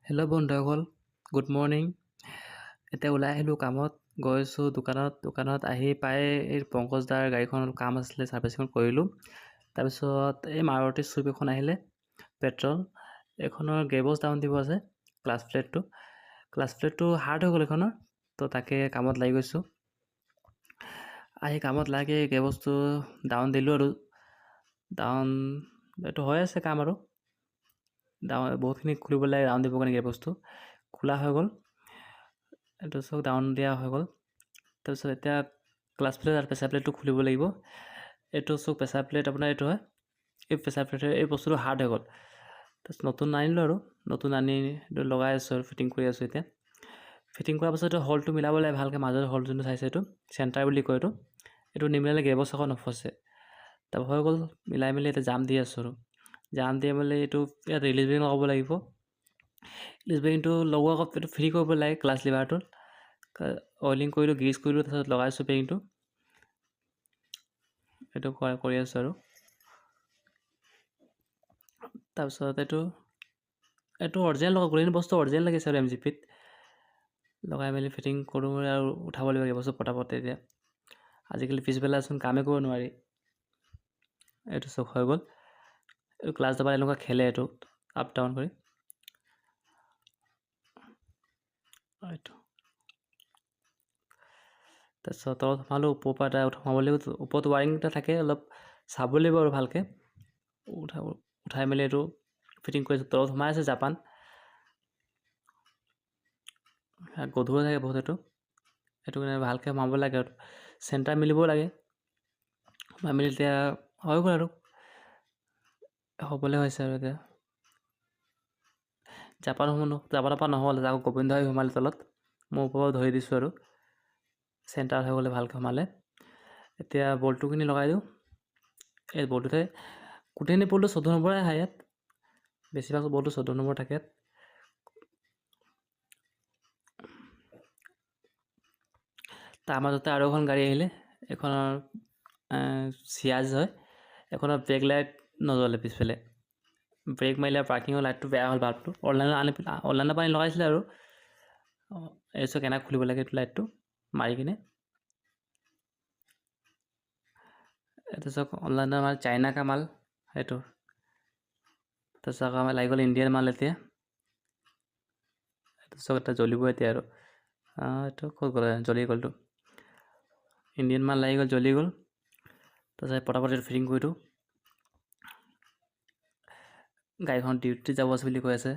Hello' বন্ধুসকল, good morning. এতিয়া ওলাই আহিলোঁ কামত, গৈছোঁ দোকানত আহি পাই এই পংকজ দাৰ গাড়ীখন অলপ কাম আছিলে, ছাৰ্ভিচিং কৰিলোঁ। তাৰপিছত এই মাৰুতি চুইফ্ট এখন আহিলে, পেট্ৰল। এইখনৰ গেবজ ডাউন দিব আছে, ক্লাছ প্লেটটো হাৰ্ড হৈ গ'ল এইখনৰ, তো তাকে কামত লাগি গৈছোঁ। আহি কামত লাগি গেবজটো ডাউন দিলোঁ আৰু ডাউন এইটো হৈ আছে কাম আৰু বহুতখিনি খুলিব লাগে, ডাউন দিব কাৰণে বস্তু খোলা হৈ গ'ল। এইটো চব ডাউন দিয়া হৈ গ'ল। তাৰপিছত এতিয়া ক্লাছ প্লেট আৰু প্ৰেছাৰ প্লেটটো খুলিব লাগিব। এইটো চব প্ৰেছাৰ প্লেট আপোনাৰ এইটো হয়, এই প্ৰেছাৰ প্লেটৰ এই বস্তুটো হাৰ্ড হৈ গ'ল। তাৰপিছত নতুন আনিলোঁ আৰু নতুন আনি এইটো লগাই আছোঁ আৰু ফিটিং কৰি আছোঁ। এতিয়া ফিটিং কৰাৰ পাছত হলটো মিলাব লাগে ভালকৈ, মাজৰ হল যোনটো চাইছে এইটো চেণ্টাৰ বুলি কয়। এইটো নিমিলালে গেবজ আকৌ নফচে। তাৰপৰা হৈ গ'ল, মিলাই মেলি এতিয়া জাম দি আছোঁ আৰু জাম দি মেলি এইটো ইয়াত ৰিলিজ বেৰিং লগাব লাগিব। ৰিলিজ বেৰিংটো লগোৱা আগত এইটো ফ্ৰী কৰিব লাগে ক্লাছ লিভাৰটোত। অইলিং কৰিলোঁ, গ্ৰীজ কৰিলোঁ, তাৰপিছত লগাইছোঁ বেৰিংটো। এইটো কৰি আছোঁ আৰু তাৰপিছত এইটো অৰিজিনেল লগাব, গোটেইখিনি বস্তু অৰিজিনেল লাগিছে আৰু MGPত লগাই মেলি ফিটিং কৰোঁ আৰু উঠাব লাগিব বস্তু পটাপট। এতিয়া আজিকালি পিছবেলাচোন কামেই কৰিব নোৱাৰি। এইটো চব হৈ গ'ল। এইটো ক্লাছ দাবাত এনেকুৱা খেলে, এইটো আপ ডাউন কৰি এইটো। তাৰপিছত তলত সোমালোঁ, ওপৰৰ পৰা এটা সোমাব লাগিব। ওপৰত ৱাৰিং এটা থাকে, অলপ চাব লাগিব আৰু ভালকৈ উঠাই মেলি এইটো ফিটিং কৰিছোঁ। তলত সোমাই আছে জাপান, গধুৰ থাকে বহুত। সেইটো কাৰণে ভালকৈ সোমাব লাগে আৰু চেণ্টাৰ মিলিব লাগে। সোমাই মেলি এতিয়া হৈ গ'ল আৰু হ'বলৈ হৈছে আৰু এতিয়া জাপানৰ পৰা নহ'ল, আকৌ গোবিন্দ হৈ সোমালে তলত। মই ওপৰত ধৰি দিছোঁ আৰু চেণ্টাৰ হৈ গ'লে ভালকৈ সোমালে। এতিয়া বল্টুখিনি লগাই দিওঁ। এই বল্টুতে গোটেইখিনি বল্টু 14 নম্বৰে আহে ইয়াত, বেছিভাগ বল্টু 14 নম্বৰ থাকে ইয়াত। তাৰ মাজতে আৰু এখন গাড়ী আহিলে, এইখনৰ চিয়াজ হয়। এইখনৰ ব্ৰেক লাইট নজ্বলে, পিছফালে ব্ৰেক মাৰিলে পাৰ্কিঙৰ লাইটটো বেয়া হ'ল, বাল্বটো অনলাইনৰ পৰা লগাইছিলে আৰু এই চব কেনেকৈ খুলিব লাগে এইটো লাইটটো মাৰি কিনে। এইটো চব অনলাইনৰ মাল, চাইনা কা মাল সেইটো। তাৰপিছত আকৌ আমাৰ লাগি গ'ল ইণ্ডিয়ান মাল। এতিয়া এইটো চব এটা জ্বলিব এতিয়া আৰু এইটো ক'ত গ'ল, জ্বলি গ'লটো। ইণ্ডিয়ান মাল লাগি গ'ল, জ্বলি গ'ল। তাৰপিছত পটাপট এইটো ফিটিং কৰি দিওঁ। গাড়ীখন ডিউটিত যাব আছে বুলি কৈ আছে,